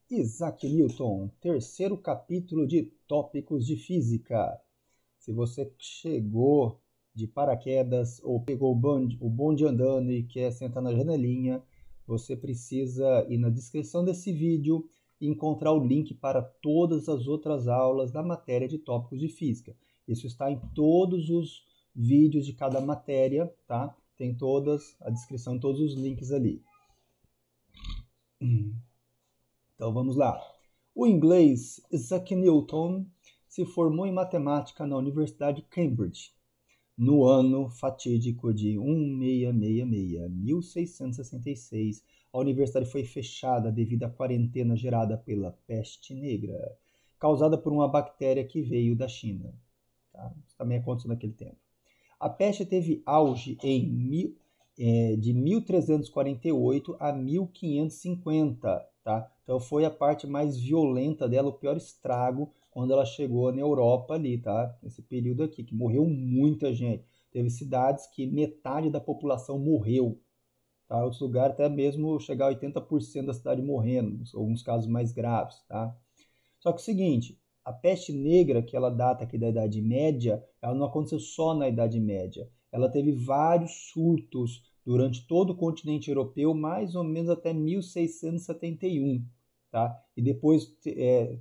Isaac Newton, terceiro capítulo de Tópicos de Física. Se você chegou de paraquedas ou pegou o bonde andando e quer sentar na janelinha, você precisa ir na descrição desse vídeo e encontrar o link para todas as outras aulas da matéria de Tópicos de Física. Isso está em todos os vídeos de cada matéria, tá? Tem a descrição em todos os links ali. Então vamos lá. O inglês Isaac Newton se formou em matemática na Universidade de Cambridge no ano fatídico de 1666. A universidade foi fechada devido à quarentena gerada pela peste negra, causada por uma bactéria que veio da China. Tá? Isso também aconteceu naquele tempo. A peste teve auge de 1348 a 1550, tá? Então foi a parte mais violenta dela, o pior estrago, quando ela chegou na Europa ali, tá? Esse período aqui, que morreu muita gente. Teve cidades que metade da população morreu, tá? Outros lugares até mesmo chegar a 80% da cidade morrendo, alguns casos mais graves, tá? Só que é o seguinte, a peste negra, que ela data aqui da Idade Média, ela não aconteceu só na Idade Média. Ela teve vários surtos durante todo o continente europeu, mais ou menos até 1671. Tá? E depois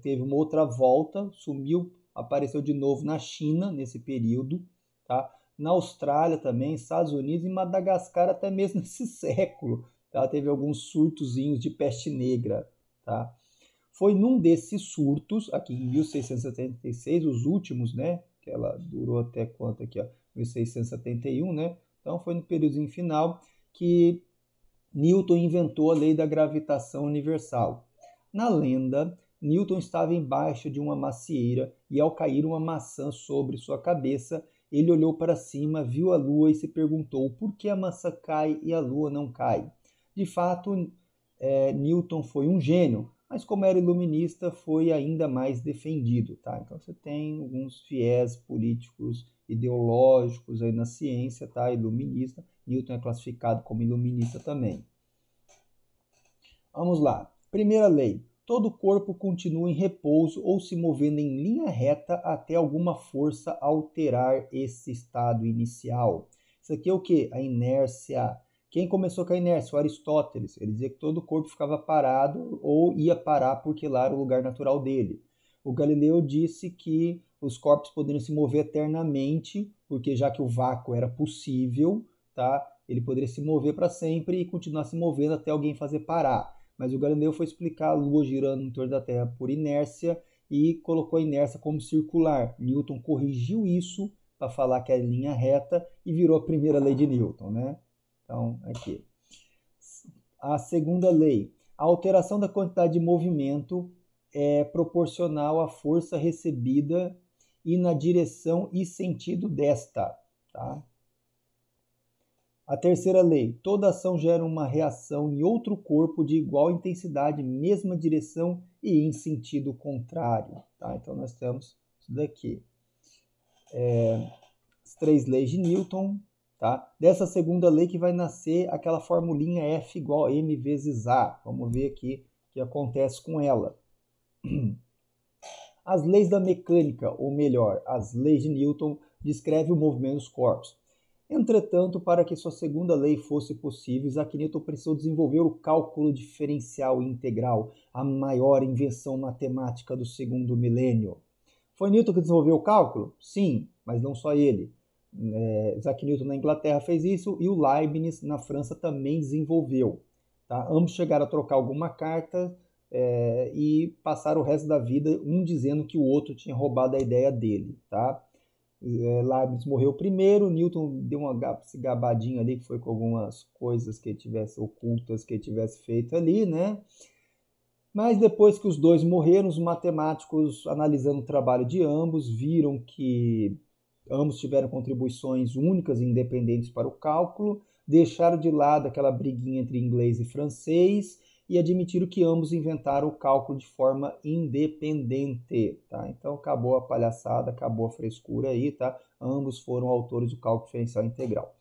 teve uma outra volta, sumiu, apareceu de novo na China nesse período, tá? Na Austrália também, Estados Unidos e Madagascar até mesmo nesse século. Tá? Teve alguns surtozinhos de peste negra. Tá? Foi num desses surtos, aqui em 1676, os últimos, né? Que ela durou até quanto aqui, ó? 1671, né? Então foi no período final que Newton inventou a lei da gravitação universal. Na lenda, Newton estava embaixo de uma macieira e ao cair uma maçã sobre sua cabeça, ele olhou para cima, viu a lua e se perguntou por que a maçã cai e a lua não cai. De fato, Newton foi um gênio, mas como era iluminista, foi ainda mais defendido. Tá? Então você tem alguns viés políticos, ideológicos aí na ciência, tá? Iluminista. Newton é classificado como iluminista também. Vamos lá. Primeira lei. Todo corpo continua em repouso ou se movendo em linha reta até alguma força alterar esse estado inicial. Isso aqui é o que? A inércia. Quem começou com a inércia? O Aristóteles. Ele dizia que todo corpo ficava parado ou ia parar porque lá era o lugar natural dele. O Galileu disse que os corpos poderiam se mover eternamente, porque já que o vácuo era possível, tá? Ele poderia se mover para sempre e continuar se movendo até alguém fazer parar. Mas o Galileu foi explicar a Lua girando em torno da Terra por inércia e colocou a inércia como circular. Newton corrigiu isso para falar que é linha reta e virou a primeira lei de Newton, né? Então, aqui. A segunda lei. A alteração da quantidade de movimento é proporcional à força recebida e na direção e sentido desta, tá? A terceira lei. Toda ação gera uma reação em outro corpo de igual intensidade, mesma direção e em sentido contrário. Tá? Então, nós temos isso daqui. As três leis de Newton. Tá? Dessa segunda lei que vai nascer aquela formulinha F igual a M vezes A. Vamos ver aqui o que acontece com ela. As leis da mecânica, ou melhor, as leis de Newton, descrevem o movimento dos corpos. Entretanto, para que sua segunda lei fosse possível, Isaac Newton precisou desenvolver o cálculo diferencial integral, a maior invenção matemática do segundo milênio. Foi Newton que desenvolveu o cálculo? Sim, mas não só ele. Isaac Newton na Inglaterra fez isso e o Leibniz na França também desenvolveu. Tá? Ambos chegaram a trocar alguma carta e passaram o resto da vida um dizendo que o outro tinha roubado a ideia dele. Tá? Leibniz morreu primeiro, Newton deu uma gabadinha ali, que foi com algumas coisas que ele tivesse ocultas que ele tivesse feito ali, né? Mas depois que os dois morreram, os matemáticos, analisando o trabalho de ambos, viram que ambos tiveram contribuições únicas e independentes para o cálculo, deixaram de lado aquela briguinha entre inglês e francês e admitiram que ambos inventaram o cálculo de forma independente, tá? Então acabou a palhaçada, acabou a frescura aí, tá? Ambos foram autores do cálculo diferencial integral.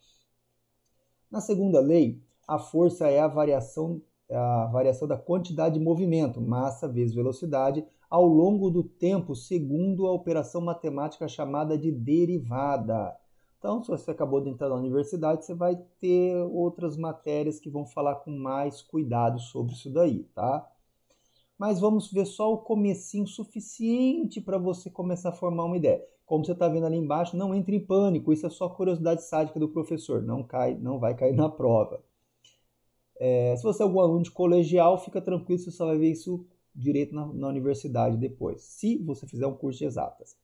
Na segunda lei, a força é a variação a variação da quantidade de movimento, massa vezes velocidade, ao longo do tempo, segundo a operação matemática chamada de derivada. Então, se você acabou de entrar na universidade, você vai ter outras matérias que vão falar com mais cuidado sobre isso daí, tá? Mas vamos ver só o comecinho suficiente para você começar a formar uma ideia. Como você está vendo ali embaixo, não entre em pânico, isso é só curiosidade sádica do professor, não vai cair na prova. Se você é algum aluno de colegial, fica tranquilo, você só vai ver isso direito na universidade depois, se você fizer um curso de exatas.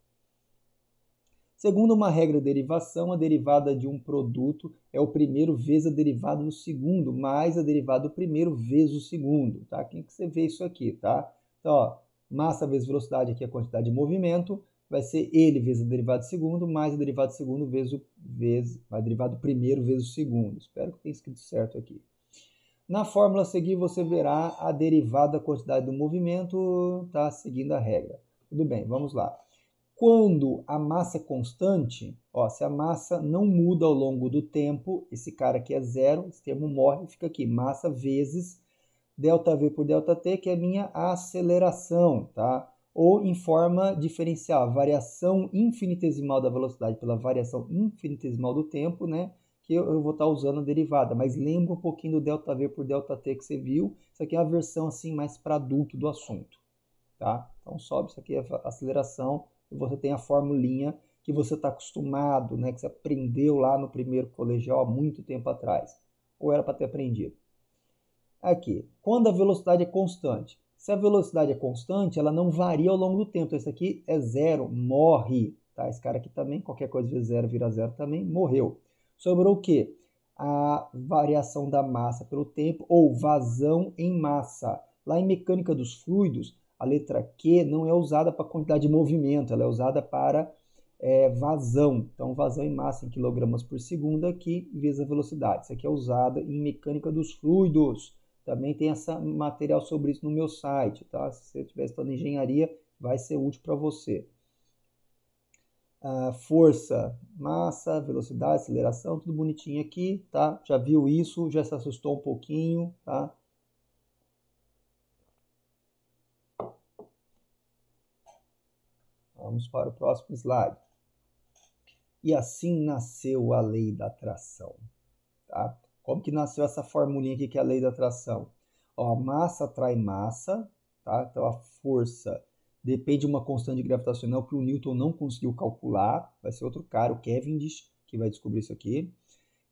Segundo uma regra de derivação, a derivada de um produto é o primeiro vezes a derivada do segundo, mais a derivada do primeiro vezes o segundo, tá? Tem que você vê isso aqui, tá? Então, ó, massa vezes velocidade aqui é a quantidade de movimento, vai ser ele vezes a derivada do segundo, mais a derivada do segundo vezes a derivada do primeiro vezes o segundo. Espero que tenha escrito certo aqui. Na fórmula a seguir, você verá a derivada da quantidade do movimento, tá? Seguindo a regra. Tudo bem, vamos lá. Quando a massa é constante, ó, se a massa não muda ao longo do tempo, esse cara aqui é zero, esse termo morre, fica aqui, massa vezes ΔV por ΔT, que é a minha aceleração, tá? Ou em forma diferencial, variação infinitesimal da velocidade pela variação infinitesimal do tempo, né? Que eu vou estar usando a derivada, mas lembra um pouquinho do ΔV por ΔT que você viu, isso aqui é a versão assim mais para adulto do assunto, tá? Então sobe, isso aqui é a aceleração, e você tem a formulinha que você está acostumado, né, que você aprendeu lá no primeiro colegial há muito tempo atrás. Ou era para ter aprendido. Aqui, quando a velocidade é constante. Se a velocidade é constante, ela não varia ao longo do tempo. Então, esse aqui é zero, morre. Tá? Esse cara aqui também, qualquer coisa vezes zero vira zero também, morreu. Sobrou o quê? A variação da massa pelo tempo ou vazão em massa. Lá em mecânica dos fluidos, a letra Q não é usada para quantidade de movimento, ela é usada para vazão. Então, vazão em massa em quilogramas por segundo aqui, vezes a velocidade. Isso aqui é usada em mecânica dos fluidos. Também tem esse material sobre isso no meu site, tá? Se você estiver estudando engenharia, vai ser útil para você. Força, massa, velocidade, aceleração, tudo bonitinho aqui, tá? Já viu isso, já se assustou um pouquinho, tá? Vamos para o próximo slide. E assim nasceu a lei da atração, tá? Como que nasceu essa formulinha aqui que é a lei da atração? Ó, massa atrai massa, tá? Então a força depende de uma constante gravitacional que o Newton não conseguiu calcular. Vai ser outro cara, o Cavendish, que vai descobrir isso aqui.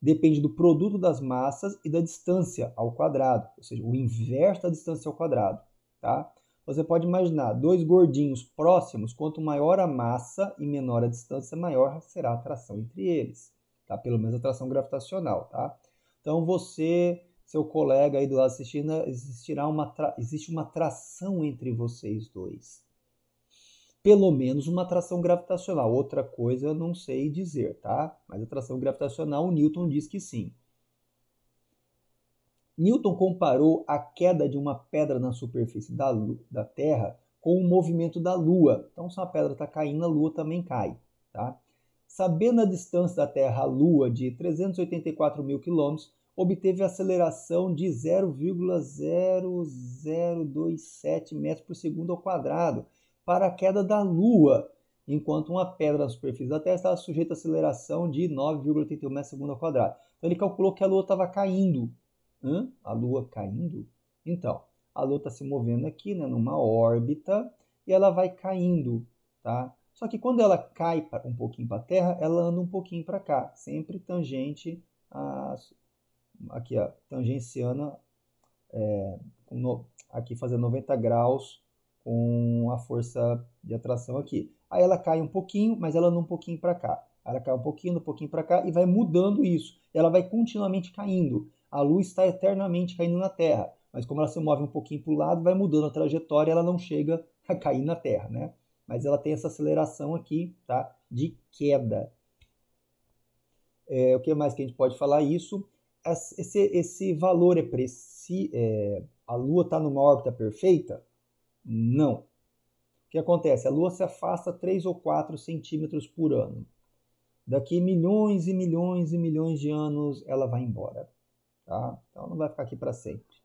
Depende do produto das massas e da distância ao quadrado, ou seja, o inverso da distância ao quadrado, tá? Você pode imaginar dois gordinhos próximos, quanto maior a massa e menor a distância, maior será a atração entre eles, tá? Pelo menos a atração gravitacional, tá? Então você, seu colega aí do lado assistindo, existe uma atração entre vocês dois. Pelo menos uma atração gravitacional. Outra coisa eu não sei dizer, tá? Mas atração gravitacional, o Newton diz que sim. Newton comparou a queda de uma pedra na superfície da Terra com o movimento da Lua. Então, se uma pedra está caindo, a Lua também cai, tá? Sabendo a distância da Terra à Lua de 384 mil quilômetros, obteve a aceleração de 0,0027 metros por segundo ao quadrado para a queda da Lua, enquanto uma pedra na superfície da Terra estava sujeita a aceleração de 9,81 metros por segundo ao quadrado. Então, ele calculou que a Lua estava caindo. A Lua caindo? Então, a Lua está se movendo aqui, né, numa órbita, e ela vai caindo, tá? Só que quando ela cai um pouquinho para a Terra, ela anda um pouquinho para cá, sempre tangente aqui, ó, tangenciando, aqui fazendo 90 graus com a força de atração aqui. Aí ela cai um pouquinho, mas ela anda um pouquinho para cá. Ela cai um pouquinho para cá e vai mudando isso. Ela vai continuamente caindo. A luz está eternamente caindo na Terra, mas como ela se move um pouquinho para o lado, vai mudando a trajetória, ela não chega a cair na Terra, né? Mas ela tem essa aceleração aqui, tá? De queda. O que mais que a gente pode falar isso? Esse valor a Lua está numa órbita perfeita? Não. O que acontece? A Lua se afasta 3 ou 4 centímetros por ano. Daqui milhões e milhões e milhões de anos ela vai embora. Tá? Então não vai ficar aqui para sempre.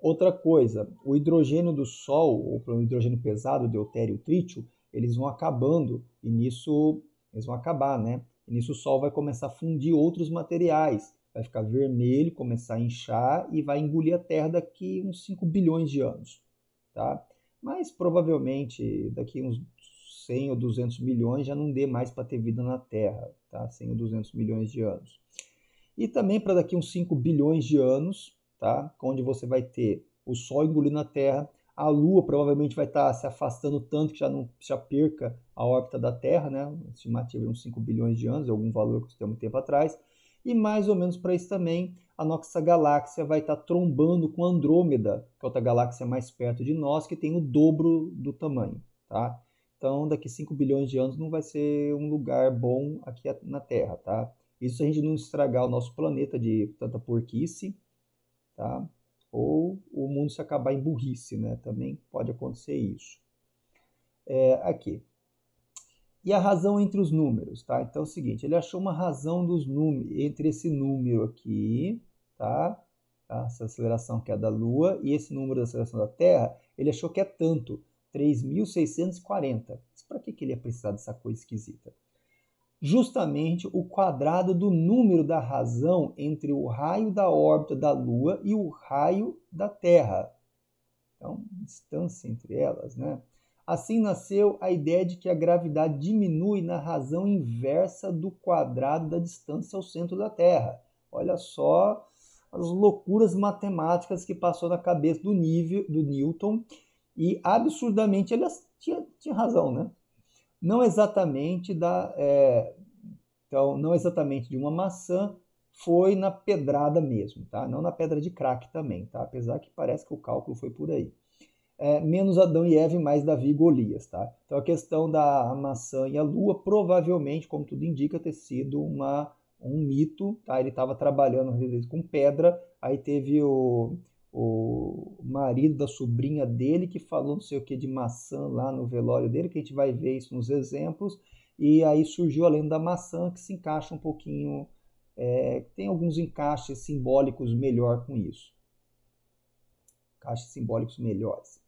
Outra coisa, o hidrogênio do Sol, ou o hidrogênio pesado, o deutério e o trítio, eles vão acabando, e nisso eles vão acabar, né? E nisso o Sol vai começar a fundir outros materiais, vai ficar vermelho, começar a inchar e vai engolir a Terra daqui uns 5 bilhões de anos, tá? Mas provavelmente daqui uns 100 ou 200 milhões já não dê mais para ter vida na Terra, tá? 100 ou 200 milhões de anos. E também para daqui uns 5 bilhões de anos, tá? Onde você vai ter o Sol engolindo a Terra, a Lua provavelmente vai estar se afastando tanto que já perca a órbita da Terra, né? Estimativa de uns 5 bilhões de anos, algum valor que você tem um tempo atrás. E mais ou menos para isso também, a nossa galáxia vai estar trombando com Andrômeda, que é outra galáxia mais perto de nós, que tem o dobro do tamanho, tá? Então, daqui 5 bilhões de anos não vai ser um lugar bom aqui na Terra, tá? Isso se a gente não estragar o nosso planeta de tanta porquice, tá? Ou o mundo se acabar em burrice, né? Também pode acontecer isso. Aqui. E a razão entre os números, tá? Então é o seguinte, ele achou uma razão dos números, entre esse número aqui, tá? Essa aceleração que é da Lua e esse número da aceleração da Terra, ele achou que é tanto, 3.640. Para que ele ia precisar dessa coisa esquisita? Justamente o quadrado do número da razão entre o raio da órbita da Lua e o raio da Terra. Então, distância entre elas, né? Assim nasceu a ideia de que a gravidade diminui na razão inversa do quadrado da distância ao centro da Terra. Olha só as loucuras matemáticas que passou na cabeça do Newton, e absurdamente ele tinha razão, né? Não exatamente não exatamente de uma maçã, foi na pedrada mesmo, tá? Não na pedra de crack também, tá? Apesar que parece que o cálculo foi por aí. Menos Adão e Eva e mais Davi e Golias, tá? Então a questão da maçã e a lua provavelmente, como tudo indica, ter sido um mito, tá? Ele estava trabalhando às vezes com pedra, aí teve o marido da sobrinha dele que falou não sei o que de maçã lá no velório dele, que a gente vai ver isso nos exemplos, e aí surgiu a lenda da maçã que se encaixa um pouquinho, tem alguns encaixes simbólicos melhor com isso. Encaixes simbólicos melhores.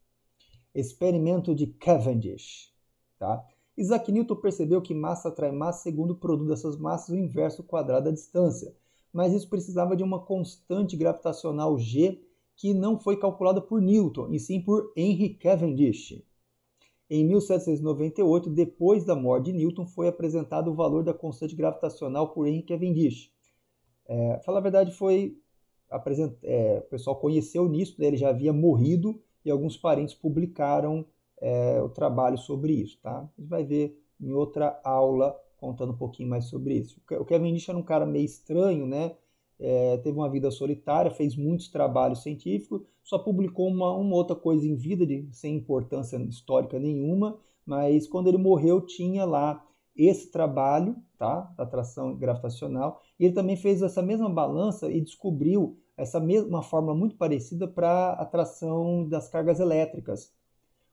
Experimento de Cavendish. Tá? Isaac Newton percebeu que massa atrai massa segundo o produto dessas massas, o inverso quadrado da distância. Mas isso precisava de uma constante gravitacional G que não foi calculada por Newton, e sim por Henry Cavendish. Em 1798, depois da morte de Newton, foi apresentado o valor da constante gravitacional por Henry Cavendish. Falar a verdade, o pessoal conheceu nisso, né? Ele já havia morrido, e alguns parentes publicaram o trabalho sobre isso, tá? A gente vai ver em outra aula contando um pouquinho mais sobre isso. O Cavendish era um cara meio estranho, né? Teve uma vida solitária, fez muitos trabalhos científicos, só publicou uma outra coisa em vida, sem importância histórica nenhuma, mas quando ele morreu tinha lá esse trabalho, tá? Da atração gravitacional, e ele também fez essa mesma balança e descobriu essa mesma fórmula muito parecida para atração das cargas elétricas.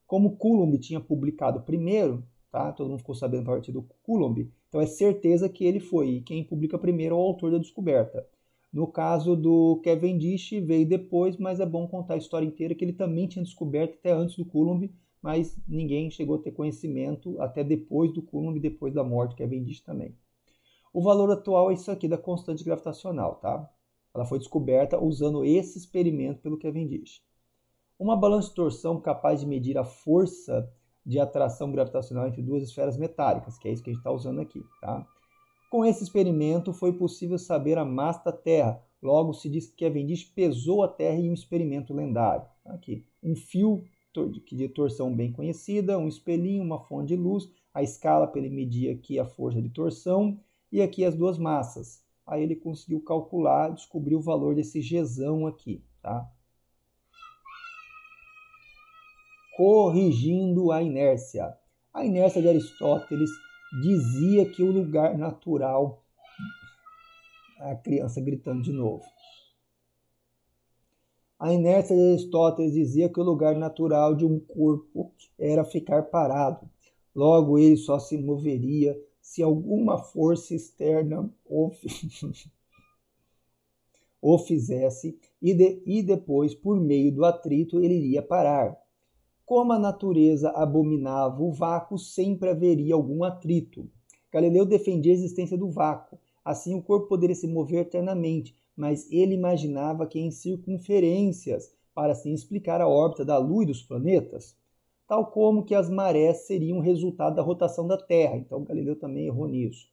Como Coulomb tinha publicado primeiro, tá? Todo mundo ficou sabendo a partir do Coulomb, então é certeza que ele foi, e quem publica primeiro é o autor da descoberta. No caso do Cavendish, veio depois, mas é bom contar a história inteira, que ele também tinha descoberto até antes do Coulomb, mas ninguém chegou a ter conhecimento até depois do Coulomb, depois da morte do Cavendish também. O valor atual é isso aqui da constante gravitacional, tá? Ela foi descoberta usando esse experimento pelo Cavendish. Uma balança de torção capaz de medir a força de atração gravitacional entre duas esferas metálicas, que é isso que a gente está usando aqui, tá? Com esse experimento foi possível saber a massa da Terra. Logo se diz que Cavendish pesou a Terra em um experimento lendário. Aqui, um fio de torção bem conhecida, um espelhinho, uma fonte de luz, a escala para ele medir aqui a força de torção e aqui as duas massas. Aí ele conseguiu calcular, descobrir o valor desse Gzão aqui, tá? Corrigindo a inércia. A inércia de Aristóteles dizia que o lugar natural... A criança gritando de novo. A inércia de Aristóteles dizia que o lugar natural de um corpo era ficar parado. Logo, ele só se moveria se alguma força externa o fizesse e depois, por meio do atrito, ele iria parar. Como a natureza abominava o vácuo, sempre haveria algum atrito. Galileu defendia a existência do vácuo. Assim, o corpo poderia se mover eternamente, mas ele imaginava que em circunferências, para assim explicar a órbita da Lua e dos planetas, tal como que as marés seriam resultado da rotação da Terra. Então, Galileu também errou nisso.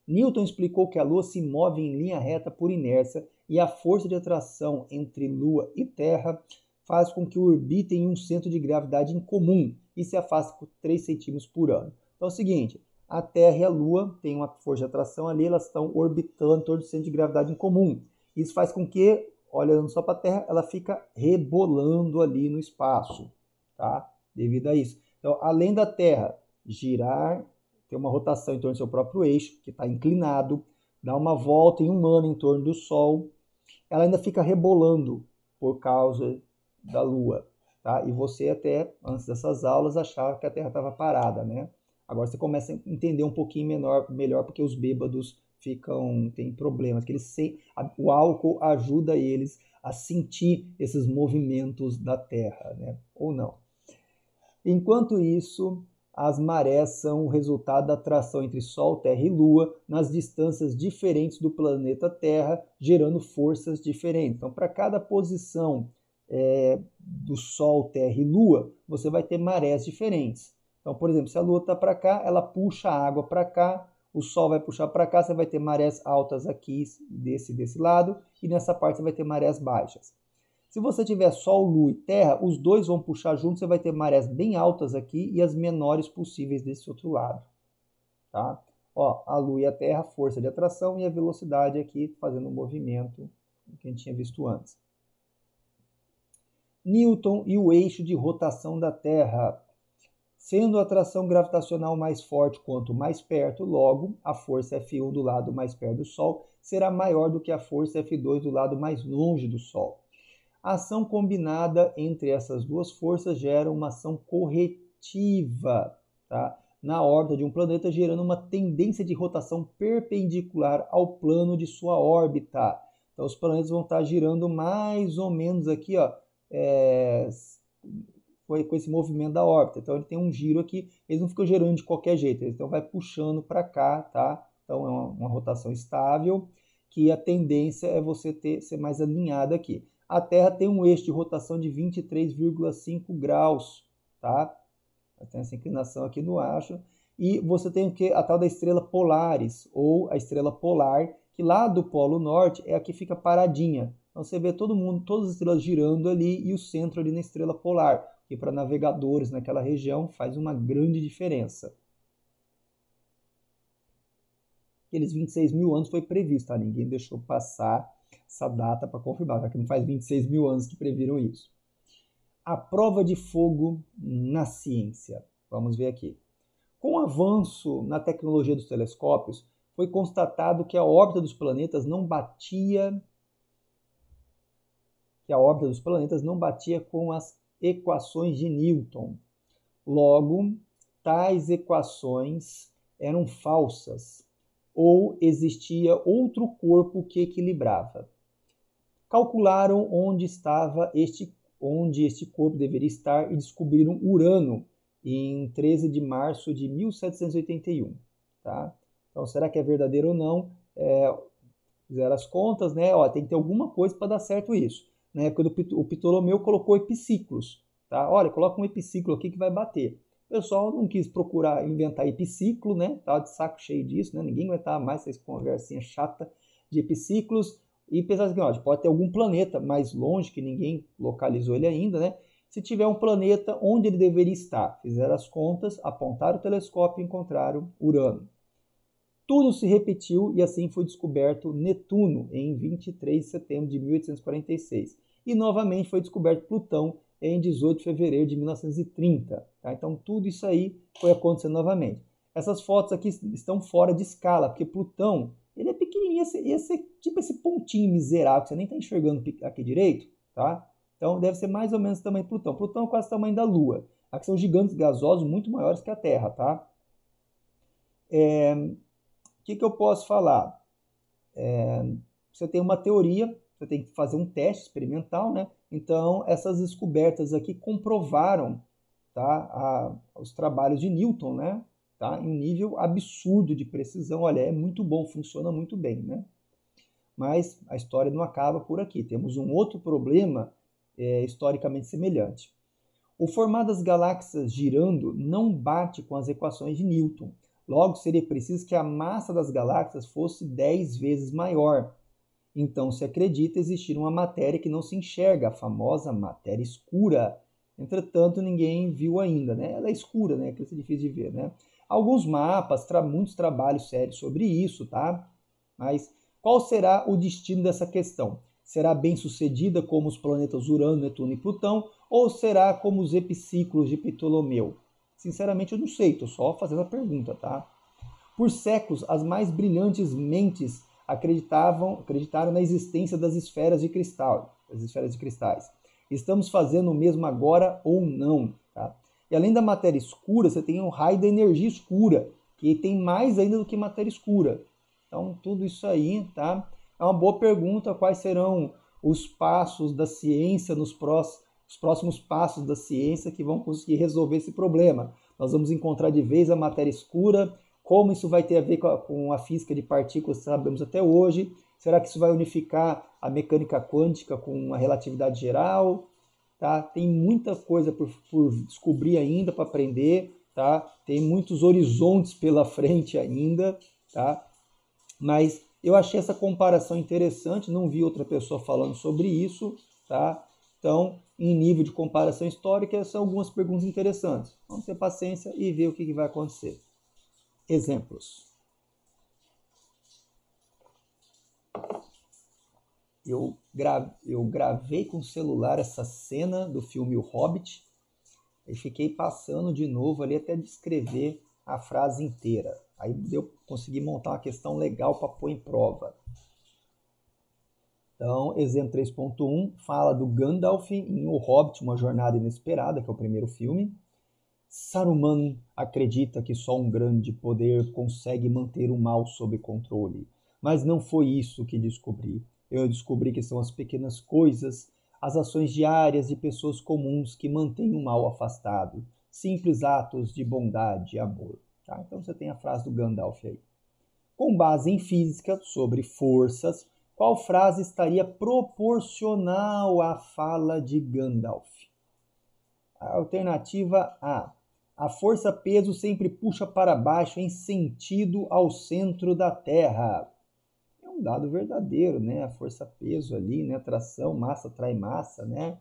Newton explicou que a Lua se move em linha reta por inércia e a força de atração entre Lua e Terra faz com que orbitem em um centro de gravidade em comum e se afastem por 3 centímetros por ano. Então é o seguinte, a Terra e a Lua têm uma força de atração ali, elas estão orbitando em torno do centro de gravidade em comum. Isso faz com que, olhando só para a Terra, ela fica rebolando ali no espaço, tá? Devido a isso. Então, além da Terra girar, ter uma rotação em torno do seu próprio eixo, que está inclinado, dá uma volta em um ano em torno do Sol, ela ainda fica rebolando por causa da Lua, tá? E você até, antes dessas aulas, achava que a Terra estava parada, né? Agora você começa a entender um pouquinho melhor porque os bêbados têm problemas, que o álcool ajuda eles a sentir esses movimentos da Terra, né? Ou não. Enquanto isso, as marés são o resultado da atração entre Sol, Terra e Lua nas distâncias diferentes do planeta Terra, gerando forças diferentes. Então, para cada posição do Sol, Terra e Lua, você vai ter marés diferentes. Então, por exemplo, se a Lua está para cá, ela puxa a água para cá, o Sol vai puxar para cá, você vai ter marés altas aqui, desse lado, e nessa parte você vai ter marés baixas. Se você tiver Sol, Lua e Terra, os dois vão puxar juntos, você vai ter marés bem altas aqui e as menores possíveis desse outro lado. Tá? Ó, a Lua e a Terra, força de atração, e a velocidade aqui fazendo um movimento que a gente tinha visto antes. Newton e o eixo de rotação da Terra. Sendo a atração gravitacional mais forte quanto mais perto, logo, a força F1 do lado mais perto do Sol será maior do que a força F2 do lado mais longe do Sol. A ação combinada entre essas duas forças gera uma ação corretiva, tá? Na órbita de um planeta, gerando uma tendência de rotação perpendicular ao plano de sua órbita. Então, os planetas vão estar girando mais ou menos aqui, ó, com esse movimento da órbita. Então, ele tem um giro aqui, eles não ficam girando de qualquer jeito, então vai puxando para cá, tá? Então, é uma rotação estável, que a tendência é você ser mais alinhado aqui. A Terra tem um eixo de rotação de 23,5 graus, tá? Tem essa inclinação aqui no eixo. E você tem o que? A tal da estrela Polaris, ou a estrela polar, que lá do Polo Norte é a que fica paradinha. Então você vê todas as estrelas girando ali e o centro ali na estrela polar, que para navegadores naquela região faz uma grande diferença. Aqueles 26 mil anos foi previsto, tá? Ninguém deixou passar essa data para confirmar, já que não faz 26 mil anos que previram isso. A prova de fogo na ciência. Vamos ver aqui. Com o avanço na tecnologia dos telescópios, foi constatado que a órbita dos planetas não batia com as equações de Newton. Logo, tais equações eram falsas ou existia outro corpo que equilibrava. Calcularam onde este corpo deveria estar e descobriram Urano em 13 de março de 1781. Tá? Então, será que é verdadeiro ou não? Fizeram as contas, né? Ó, tem que ter alguma coisa para dar certo isso. Na época o Ptolomeu colocou epiciclos. Tá? Olha, coloca um epiciclo aqui que vai bater. O pessoal não quis procurar inventar epiciclo, né? Tava de saco cheio disso, né? Ninguém aguentava mais essa conversinha chata de epiciclos. E pensar assim, ó, pode ter algum planeta mais longe, que ninguém localizou ele ainda, né? Se tiver um planeta, onde ele deveria estar? Fizeram as contas, apontaram o telescópio e encontraram Urano. Tudo se repetiu e assim foi descoberto Netuno em 23 de setembro de 1846. E novamente foi descoberto Plutão em 18 de fevereiro de 1930. Tá? Então tudo isso aí foi acontecendo novamente. Essas fotos aqui estão fora de escala, porque Plutão ele é pequenininho, ia ser tipo esse pontinho miserável que você nem está enxergando aqui direito. Tá? Então deve ser mais ou menos o tamanho de Plutão. Plutão é quase o tamanho da Lua. Aqui são gigantes gasosos muito maiores que a Terra. Tá? O que eu posso falar? Você tem uma teoria, você tem que fazer um teste experimental, né? Então, essas descobertas aqui comprovaram, tá, os trabalhos de Newton, né? Tá, em um nível absurdo de precisão. Olha, é muito bom, funciona muito bem, né? Mas a história não acaba por aqui. Temos um outro problema historicamente semelhante. O formato das galáxias girando não bate com as equações de Newton. Logo, seria preciso que a massa das galáxias fosse 10 vezes maior. Então, se acredita existir uma matéria que não se enxerga, a famosa matéria escura. Entretanto, ninguém viu ainda, né? Ela é escura, né? Que é difícil de ver, né? Alguns mapas, muitos trabalhos sérios sobre isso, tá? Mas qual será o destino dessa questão? Será bem sucedida como os planetas Urano, Netuno e Plutão, ou será como os epiciclos de Ptolomeu? Sinceramente, eu não sei, estou só fazendo a pergunta, tá? Por séculos, as mais brilhantes mentes acreditaram na existência das esferas de cristal, das esferas de cristais. Estamos fazendo o mesmo agora ou não, tá? E além da matéria escura, você tem um raio da energia escura, que tem mais ainda do que matéria escura. Então, tudo isso aí, tá? É uma boa pergunta, quais serão os passos da ciência os próximos passos da ciência que vão conseguir resolver esse problema. Nós vamos encontrar de vez a matéria escura, como isso vai ter a ver com a física de partículas que sabemos até hoje? Será que isso vai unificar a mecânica quântica com a relatividade geral? Tá? Tem muita coisa por descobrir ainda, para aprender, tá? Tem muitos horizontes pela frente ainda, tá? Mas eu achei essa comparação interessante, não vi outra pessoa falando sobre isso, tá? Então, em nível de comparação histórica, são algumas perguntas interessantes. Vamos ter paciência e ver o que vai acontecer. Exemplos. Eu gravei com o celular essa cena do filme O Hobbit e fiquei passando de novo ali até descrever a frase inteira. Aí eu consegui montar uma questão legal para pôr em prova. Então, exemplo 3.1 fala do Gandalf em O Hobbit, Uma Jornada Inesperada, que é o primeiro filme. Saruman acredita que só um grande poder consegue manter o mal sob controle. Mas não foi isso que descobri. Eu descobri que são as pequenas coisas, as ações diárias de pessoas comuns que mantêm o mal afastado. Simples atos de bondade e amor. Tá? Então você tem a frase do Gandalf aí. Com base em física sobre forças, qual frase estaria proporcional à fala de Gandalf? A alternativa A. A força-peso sempre puxa para baixo em sentido ao centro da Terra. É um dado verdadeiro, né? A força-peso ali, né? Atração, massa atrai massa, né?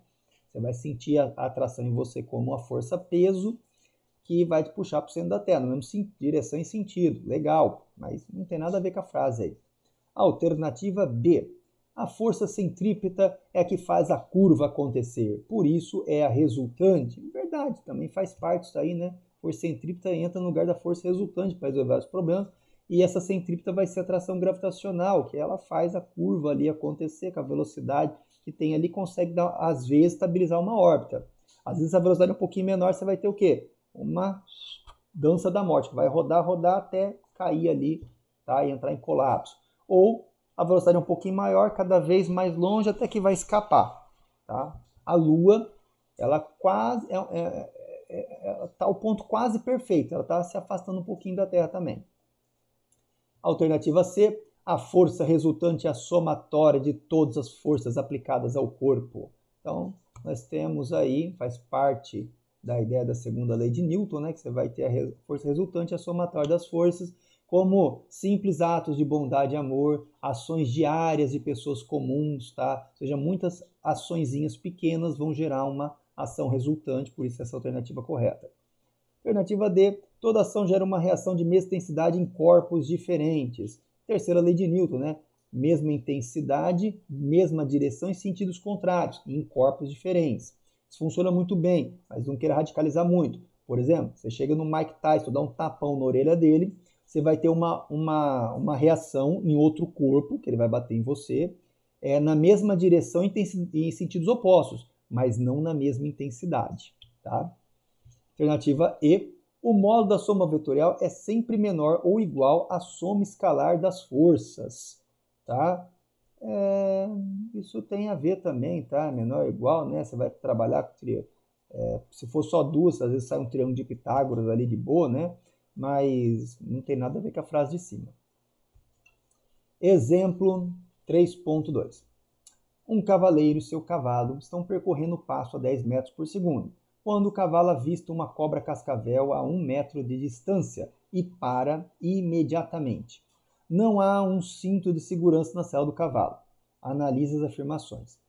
Você vai sentir a atração em você como uma força-peso que vai te puxar para o centro da Terra, na mesma direção e sentido. Legal, mas não tem nada a ver com a frase aí. Alternativa B. A força centrípeta é a que faz a curva acontecer, por isso é a resultante. Verdade, também faz parte disso aí, né? Força centrípeta entra no lugar da força resultante para resolver os problemas, e essa centrípeta vai ser a atração gravitacional, que ela faz a curva ali acontecer com a velocidade que tem ali, consegue, às vezes, estabilizar uma órbita. Às vezes a velocidade é um pouquinho menor, você vai ter o quê? Uma dança da morte, que vai rodar até cair ali, tá? E entrar em colapso. Ou a velocidade é um pouquinho maior, cada vez mais longe, até que vai escapar. Tá? A Lua, ela quase está ao ponto quase perfeito, ela está se afastando um pouquinho da Terra também. Alternativa C, a força resultante é a somatória de todas as forças aplicadas ao corpo. Então, nós temos aí, faz parte da ideia da segunda lei de Newton, né, que você vai ter a força resultante, a somatória das forças, como simples atos de bondade e amor, ações diárias de pessoas comuns, tá? Ou seja, muitas açõezinhas pequenas vão gerar uma ação resultante, por isso essa alternativa correta. Alternativa D, toda ação gera uma reação de mesma intensidade em corpos diferentes. Terceira lei de Newton, né? Mesma intensidade, mesma direção em sentidos contrários, em corpos diferentes. Isso funciona muito bem, mas não queira radicalizar muito. Por exemplo, você chega no Mike Tyson, dá um tapão na orelha dele, você vai ter uma reação em outro corpo, que ele vai bater em você, na mesma direção em sentidos opostos, mas não na mesma intensidade. Tá? Alternativa E, o módulo da soma vetorial é sempre menor ou igual à soma escalar das forças. Tá? Isso tem a ver também, tá? Menor ou igual, né? Você vai trabalhar com se for só duas, às vezes sai um triângulo de Pitágoras ali de boa, né? Mas não tem nada a ver com a frase de cima. Exemplo 3.2. Um cavaleiro e seu cavalo estão percorrendo o passo a 10 metros por segundo, quando o cavalo avista uma cobra cascavel a 1 metro de distância e para imediatamente. Não há um cinto de segurança na sela do cavalo. Analise as afirmações.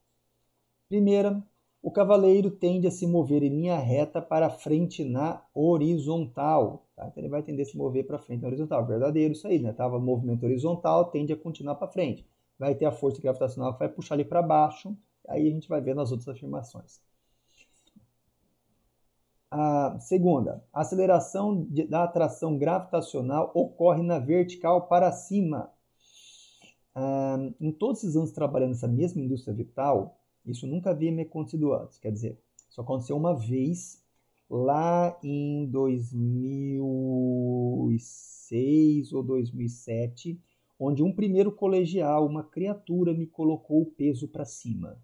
Primeira, o cavaleiro tende a se mover em linha reta para frente na horizontal. Tá? Então ele vai tender a se mover para frente na horizontal. Verdadeiro isso aí, né? Tava movimento horizontal, tende a continuar para frente. Vai ter a força gravitacional que vai puxar ele para baixo. Aí a gente vai ver nas outras afirmações. A segunda, a aceleração da atração gravitacional ocorre na vertical para cima. Em todos esses anos trabalhando nessa mesma indústria vital, isso nunca havia me acontecido antes. Quer dizer, isso aconteceu uma vez lá em 2006 ou 2007, onde um primeiro colegial, uma criatura, me colocou o peso para cima.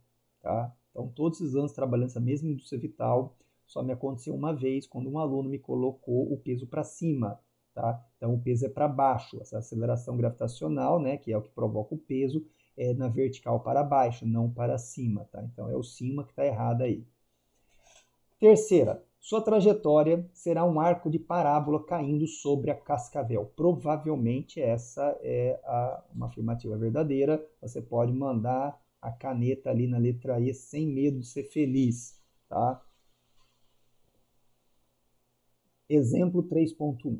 Tá? Então, todos esses anos trabalhando nessa mesma indústria vital, só me aconteceu uma vez, quando um aluno me colocou o peso para cima. Tá? Então, o peso é para baixo. Essa aceleração gravitacional, né, que é o que provoca o peso, é na vertical para baixo, não para cima. Tá? Então, é o cima que está errado aí. Terceira, sua trajetória será um arco de parábola caindo sobre a cascavel. Provavelmente essa é uma afirmativa verdadeira. Você pode mandar a caneta ali na letra E sem medo de ser feliz. Tá? Exemplo 3.1.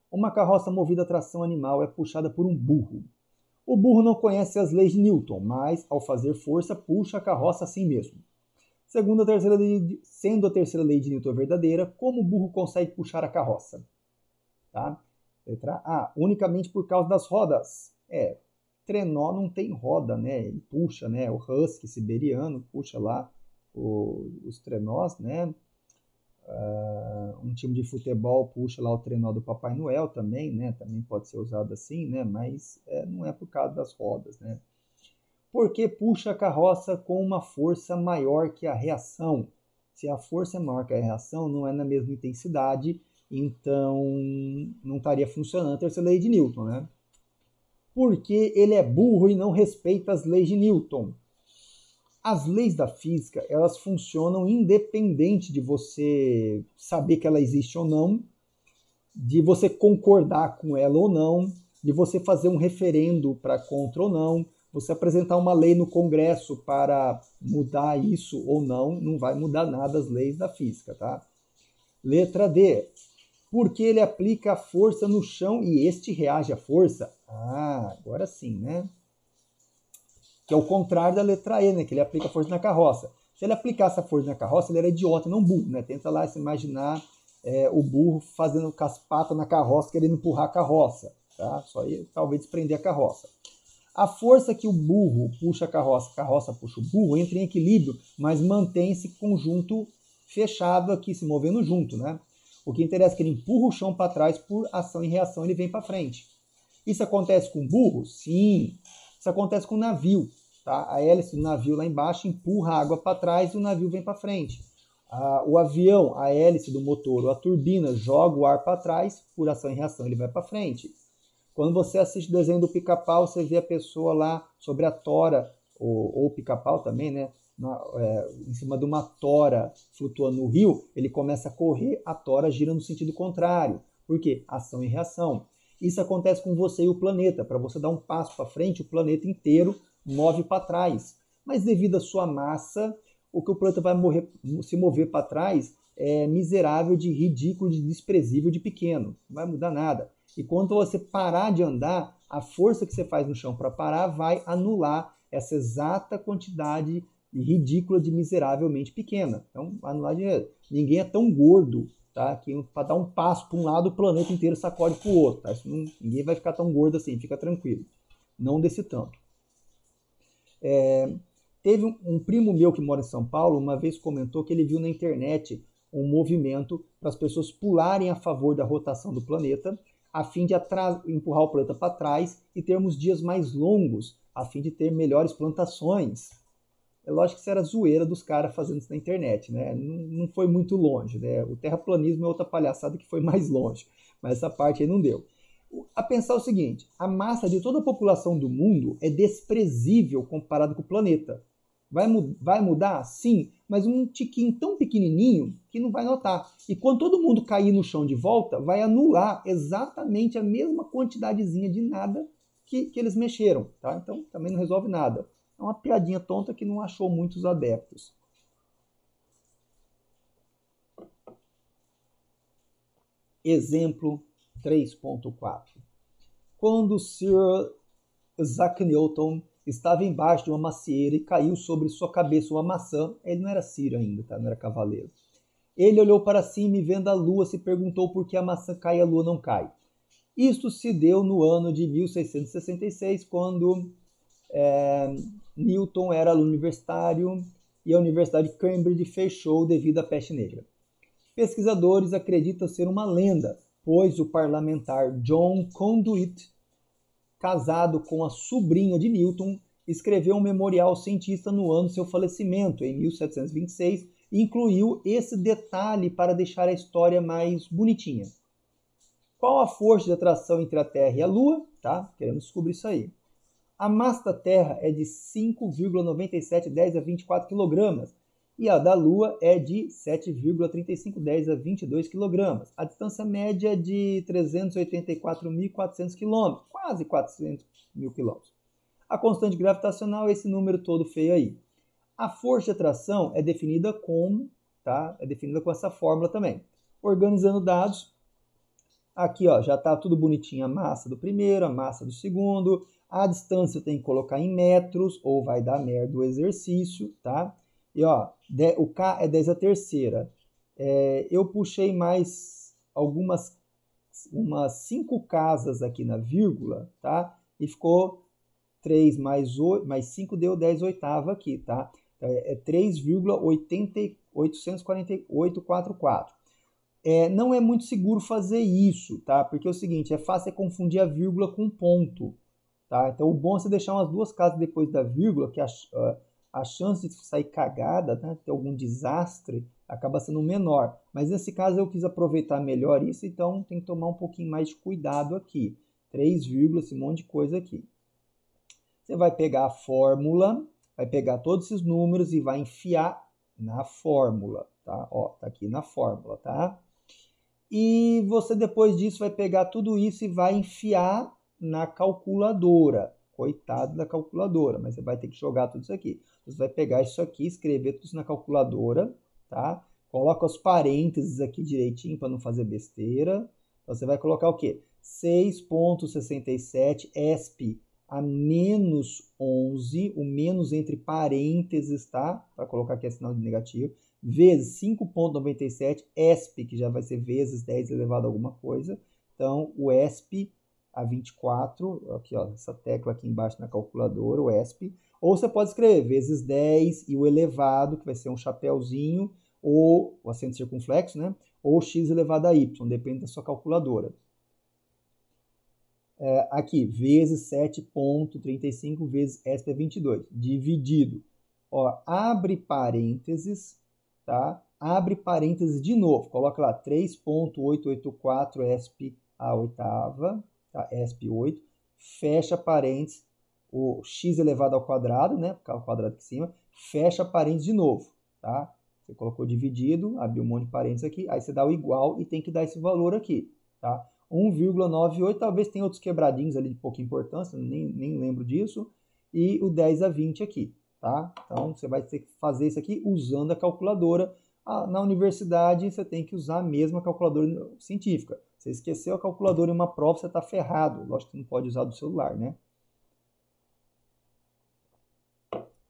Uma carroça movida a tração animal é puxada por um burro. O burro não conhece as leis de Newton, mas, ao fazer força, puxa a carroça assim mesmo. Sendo a terceira lei de Newton verdadeira, como o burro consegue puxar a carroça? Tá? Letra A. Unicamente por causa das rodas. Trenó não tem roda, né? Ele puxa, né? O husky siberiano puxa lá os trenós, né? Um time de futebol puxa lá o trenó do Papai Noel também, né? Também pode ser usado assim, né? Mas não é por causa das rodas, né? Porque puxa a carroça com uma força maior que a reação. Se a força é maior que a reação, não é na mesma intensidade, então não estaria funcionando a terceira lei de Newton, né? Porque ele é burro e não respeita as leis de Newton. As leis da física, elas funcionam independente de você saber que ela existe ou não, de você concordar com ela ou não, de você fazer um referendo para contra ou não, você apresentar uma lei no Congresso para mudar isso ou não vai mudar nada as leis da física, tá? Letra D. Porque ele aplica a força no chão e este reage à força? Agora sim, né? Que é o contrário da letra E, né? Que ele aplica a força na carroça. Se ele aplicasse a força na carroça, ele era idiota, não burro, né? Tenta lá se imaginar o burro fazendo caspata na carroça, querendo empurrar a carroça, tá? Só ia talvez desprender a carroça. A força que o burro puxa a carroça puxa o burro, entra em equilíbrio, mas mantém esse conjunto fechado aqui, se movendo junto, né? O que interessa é que ele empurra o chão para trás, por ação e reação ele vem para frente. Isso acontece com o burro? Sim. Isso acontece com o navio. Tá? A hélice do navio lá embaixo empurra a água para trás e o navio vem para frente. O avião, a hélice do motor ou a turbina joga o ar para trás, por ação e reação ele vai para frente. Quando você assiste o desenho do Pica-Pau, você vê a pessoa lá sobre a tora, ou o Pica-Pau também, né? Em cima de uma tora flutuando no rio, ele começa a correr, a tora gira no sentido contrário. Por quê? Ação e reação. Isso acontece com você e o planeta. Para você dar um passo para frente, o planeta inteiro move para trás. Mas devido à sua massa, o que o planeta vai se mover para trás é miserável, de ridículo, de desprezível, de pequeno. Não vai mudar nada. E quando você parar de andar, a força que você faz no chão para parar vai anular essa exata quantidade ridícula de miseravelmente pequena. Então, anular de ninguém é tão gordo, tá? Que para dar um passo para um lado, o planeta inteiro sacode para o outro. Tá? Ninguém vai ficar tão gordo assim, fica tranquilo. Não desse tanto. Teve um primo meu que mora em São Paulo, uma vez comentou que ele viu na internet um movimento para as pessoas pularem a favor da rotação do planeta, a fim de empurrar o planeta para trás e termos dias mais longos a fim de ter melhores plantações. É lógico que isso era zoeira dos caras fazendo isso na internet, né? Não foi muito longe, né? O terraplanismo é outra palhaçada que foi mais longe, mas essa parte aí não deu. A pensar o seguinte, a massa de toda a população do mundo é desprezível comparado com o planeta. Vai mudar? Sim, mas um tiquinho tão pequenininho que não vai notar. E quando todo mundo cair no chão de volta, vai anular exatamente a mesma quantidadezinha de nada que eles mexeram, tá? Então também não resolve nada. É uma piadinha tonta que não achou muitos adeptos. Exemplo 3.4. Quando Sir Isaac Newton estava embaixo de uma macieira e caiu sobre sua cabeça uma maçã, ele não era Sir ainda, tá? Não era cavaleiro. Ele olhou para cima e vendo a lua se perguntou por que a maçã cai e a lua não cai. Isto se deu no ano de 1666, quando Newton era aluno universitário e a Universidade de Cambridge fechou devido à peste negra. Pesquisadores acreditam ser uma lenda, pois o parlamentar John Conduit, casado com a sobrinha de Newton, escreveu um memorial cientista no ano de seu falecimento, em 1726, e incluiu esse detalhe para deixar a história mais bonitinha. Qual a força de atração entre a Terra e a Lua? Tá? Queremos descobrir isso aí. A massa da Terra é de 5,9710 a 24 kg e a da Lua é de 7,3510 a 22 kg. A distância média é de 384.400 km, quase 400 mil km. A constante gravitacional é esse número todo feio aí. A força de atração é definida com essa fórmula também. Organizando dados, aqui ó, já está tudo bonitinho, a massa do primeiro, a massa do segundo, a distância tem que colocar em metros, ou vai dar merda o exercício, tá? E ó, o K é 10 a terceira. Eu puxei mais umas 5 casas aqui na vírgula, tá? E ficou 3 mais 5 deu 10 oitava aqui, tá? É 3,84844. Não é muito seguro fazer isso, tá? Porque é o seguinte, é fácil confundir a vírgula com ponto, tá? Então o bom é você deixar umas 2 casas depois da vírgula, que a chance de sair cagada, né, ter algum desastre, acaba sendo menor. Mas nesse caso eu quis aproveitar melhor isso, então tem que tomar um pouquinho mais de cuidado aqui. 3 vírgulas, esse monte de coisa aqui. Você vai pegar a fórmula, vai pegar todos esses números e vai enfiar na fórmula, tá? Ó, tá aqui na fórmula, tá? E você depois disso vai pegar tudo isso e vai enfiar na calculadora. Coitado da calculadora, mas você vai ter que jogar tudo isso aqui. Você vai pegar isso aqui, escrever tudo isso na calculadora, tá? Coloca os parênteses aqui direitinho para não fazer besteira. Então você vai colocar o quê? 6,67 ESP a menos 11, o menos entre parênteses, tá? Para colocar aqui é sinal de negativo, vezes 5,97 ESP, que já vai ser vezes 10 elevado a alguma coisa. Então, o ESP a 24, aqui ó, essa tecla aqui embaixo na calculadora, o ESP. Ou você pode escrever vezes 10 e o elevado, que vai ser um chapéuzinho, ou o acento circunflexo, né? Ou x elevado a y, depende da sua calculadora. Aqui, vezes 7,35 vezes ESP é 22, dividido. Ó, abre parênteses, tá? Abre parênteses de novo, coloca lá 3,884 ESP a oitava, tá? ESP 8, fecha parênteses, o x elevado ao quadrado, né? Porque é o quadrado aqui em cima, fecha parênteses de novo, tá? Você colocou dividido, abriu um monte de parênteses aqui, aí você dá o igual e tem que dar esse valor aqui, tá? 1,98, talvez tenha outros quebradinhos ali de pouca importância, nem lembro disso, e o 10 a 20 aqui, tá? Então, você vai ter que fazer isso aqui usando a calculadora. Na universidade, você tem que usar a mesma calculadora científica. Você esqueceu a calculadora em uma prova, você está ferrado. Lógico que não pode usar do celular, né?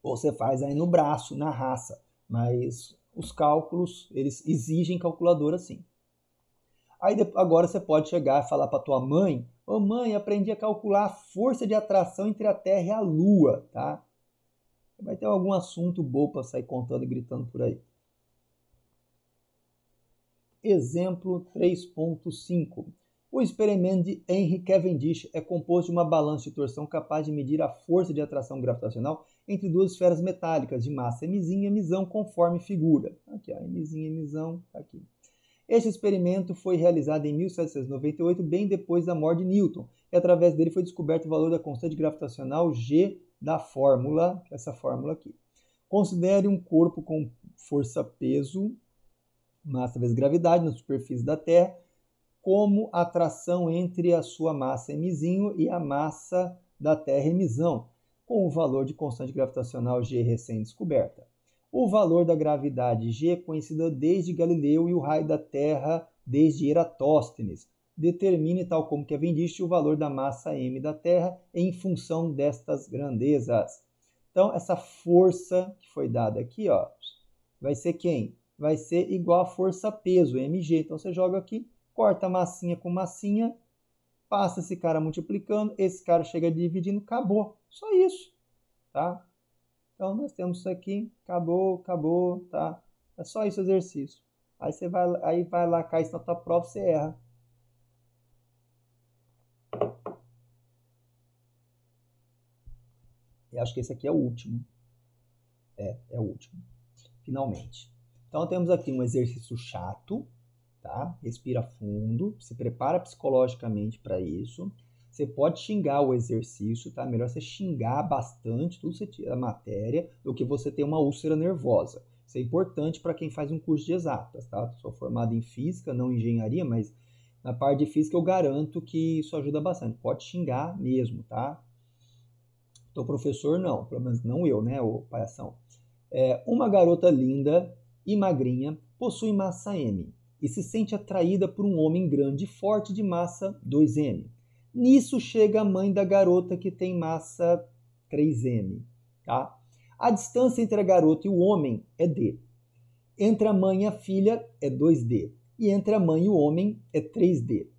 Ou você faz aí no braço, na raça, mas os cálculos, eles exigem calculadora sim. Aí agora você pode chegar e falar para tua mãe: ô mãe, aprendi a calcular a força de atração entre a Terra e a Lua, tá? Vai ter algum assunto bom para sair contando e gritando por aí. Exemplo 3.5. O experimento de Henry Cavendish é composto de uma balança de torção capaz de medir a força de atração gravitacional entre duas esferas metálicas de massa mzinho e mzão, conforme figura. Aqui, ó, mzinho e mzão, tá aqui. Este experimento foi realizado em 1798, bem depois da morte de Newton, e através dele foi descoberto o valor da constante gravitacional G da fórmula, essa fórmula aqui. Considere um corpo com força-peso, massa vezes gravidade, na superfície da Terra, como atração entre a sua massa mzinho e a massa da Terra mzão, com o valor de constante gravitacional G recém-descoberta. O valor da gravidade G é conhecido desde Galileu e o raio da Terra desde Eratóstenes. Determine, tal como Cavendish, o valor da massa m da Terra em função destas grandezas. Então, essa força que foi dada aqui, ó, vai ser quem? Vai ser igual a força-peso, mg. Então, você joga aqui, corta massinha com massinha, passa esse cara multiplicando, esse cara chega dividindo, acabou. Só isso, tá? Então, nós temos isso aqui, acabou, tá? É só esse exercício. Aí você vai lá, cai isso na tua prova, você erra. Eu acho que esse aqui é o último. É o último. Finalmente. Então, temos aqui um exercício chato, tá? Respira fundo, se prepara psicologicamente para isso. Você pode xingar o exercício, tá? Melhor você xingar bastante tudo que você tira da matéria do que você ter uma úlcera nervosa. Isso é importante para quem faz um curso de exatas, tá? Sou formado em física, não em engenharia, mas na parte de física eu garanto que isso ajuda bastante. Pode xingar mesmo, tá? Então, professor, não. Pelo menos não eu, né, ô palhação. Uma garota linda e magrinha possui massa M e se sente atraída por um homem grande e forte de massa 2M. Nisso chega a mãe da garota que tem massa 3M. Tá? A distância entre a garota e o homem é D. Entre a mãe e a filha é 2D. E entre a mãe e o homem é 3D.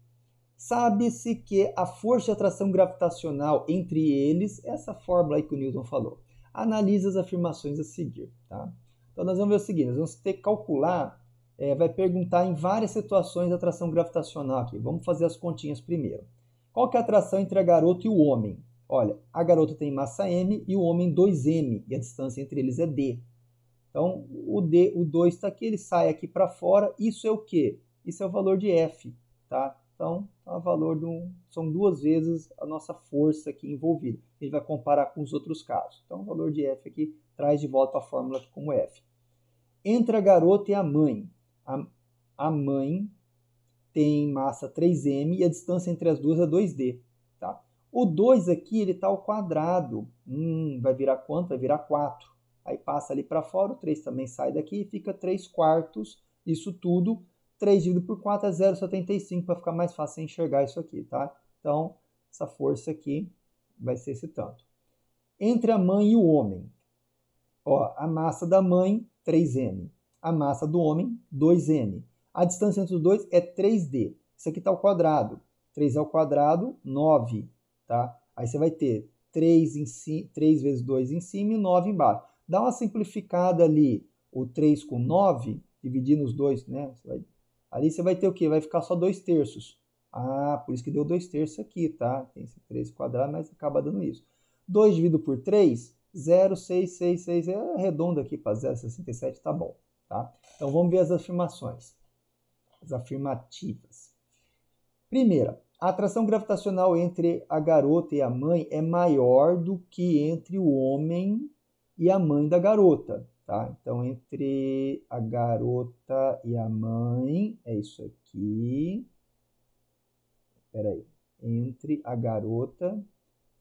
Sabe-se que a força de atração gravitacional entre eles, essa fórmula aí que o Newton falou. Analise as afirmações a seguir. Tá? Então, nós vamos ver o seguinte, nós vamos ter que calcular, vai perguntar em várias situações a atração gravitacional aqui. Vamos fazer as continhas primeiro. Qual que é a atração entre a garota e o homem? Olha, a garota tem massa M e o homem 2M, e a distância entre eles é D. Então, o 2 está aqui, ele sai aqui para fora. Isso é o quê? Isso é o valor de F. Tá? Então, o valor são 2 vezes a nossa força aqui envolvida. A gente vai comparar com os outros casos. Então, o valor de F aqui traz de volta a fórmula aqui como F. Entre a garota e a mãe. A mãe tem massa 3M e a distância entre as duas é 2D. Tá? O 2 aqui ele está ao quadrado. Vai virar quanto? Vai virar 4. Aí passa ali para fora, o 3 também sai daqui e fica 3/4. Isso tudo, 3 dividido por 4 é 0,75, para ficar mais fácil enxergar isso aqui. Tá? Então, essa força aqui vai ser esse tanto. Entre a mãe e o homem. Ó, a massa da mãe, 3M. A massa do homem, 2M. A distância entre os dois é 3D. Isso aqui está ao quadrado. 3 ao quadrado, 9. Tá? Aí você vai ter 3 vezes 2 em cima e 9 embaixo. Dá uma simplificada ali, o 3 com 9, dividir nos dois, né? Ali você vai ter o quê? Vai ficar só 2/3. Ah, por isso que deu 2/3 aqui, tá? Tem esse 3 quadrado, mas acaba dando isso. 2 dividido por 3, 0,666. É redondo aqui para 0,67, tá bom. Tá? Então, vamos ver as afirmações. As afirmativas. Primeira, a atração gravitacional entre a garota e a mãe é maior do que entre o homem e a mãe da garota. Tá? Então, entre a garota e a mãe, é isso aqui. Espera aí. Entre a garota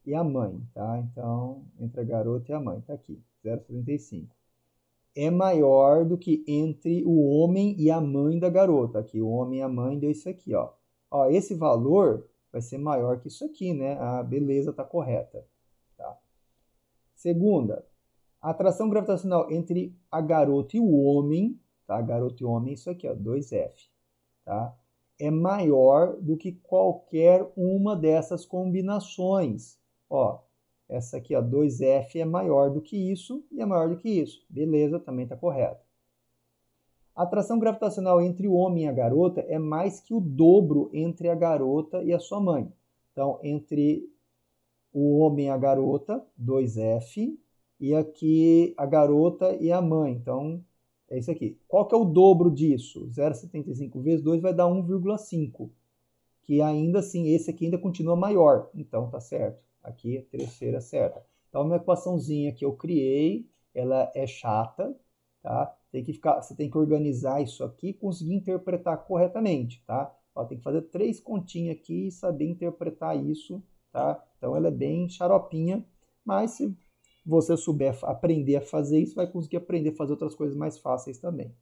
e a mãe, tá? Então, entre a garota e a mãe, tá aqui, 0,75. É maior do que entre o homem e a mãe da garota. Aqui, o homem e a mãe deu isso aqui, ó. Ó, esse valor vai ser maior que isso aqui, né? Ah, beleza, tá correta. Tá? Segunda, a atração gravitacional entre a garota e o homem, tá? Garota e homem, isso aqui, ó, 2F, tá? É maior do que qualquer uma dessas combinações. Ó, essa aqui, ó, 2F é maior do que isso e é maior do que isso. Beleza, também está correto. A atração gravitacional entre o homem e a garota é mais que o dobro entre a garota e a sua mãe. Então, entre o homem e a garota, 2F, e aqui a garota e a mãe. Então, é isso aqui. Qual que é o dobro disso? 0,75 vezes 2 vai dar 1,5. Que ainda assim, esse aqui ainda continua maior. Então, tá certo. Aqui a terceira certa. Então, uma equaçãozinha que eu criei, ela é chata, tá? Você tem que organizar isso aqui e conseguir interpretar corretamente, tá? Ó, tem que fazer 3 continhas aqui e saber interpretar isso, tá? Então, ela é bem xaropinha, mas se você souber aprender a fazer isso, vai conseguir aprender a fazer outras coisas mais fáceis também.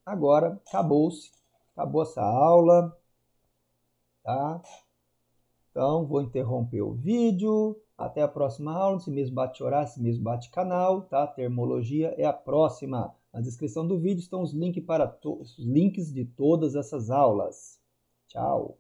Agora, acabou-se. Acabou essa aula, tá? Então, vou interromper o vídeo. Até a próxima aula, esse mesmo bate-horário, esse mesmo bate-canal, tá? Termologia é a próxima. Na descrição do vídeo estão os links de todas essas aulas. Tchau!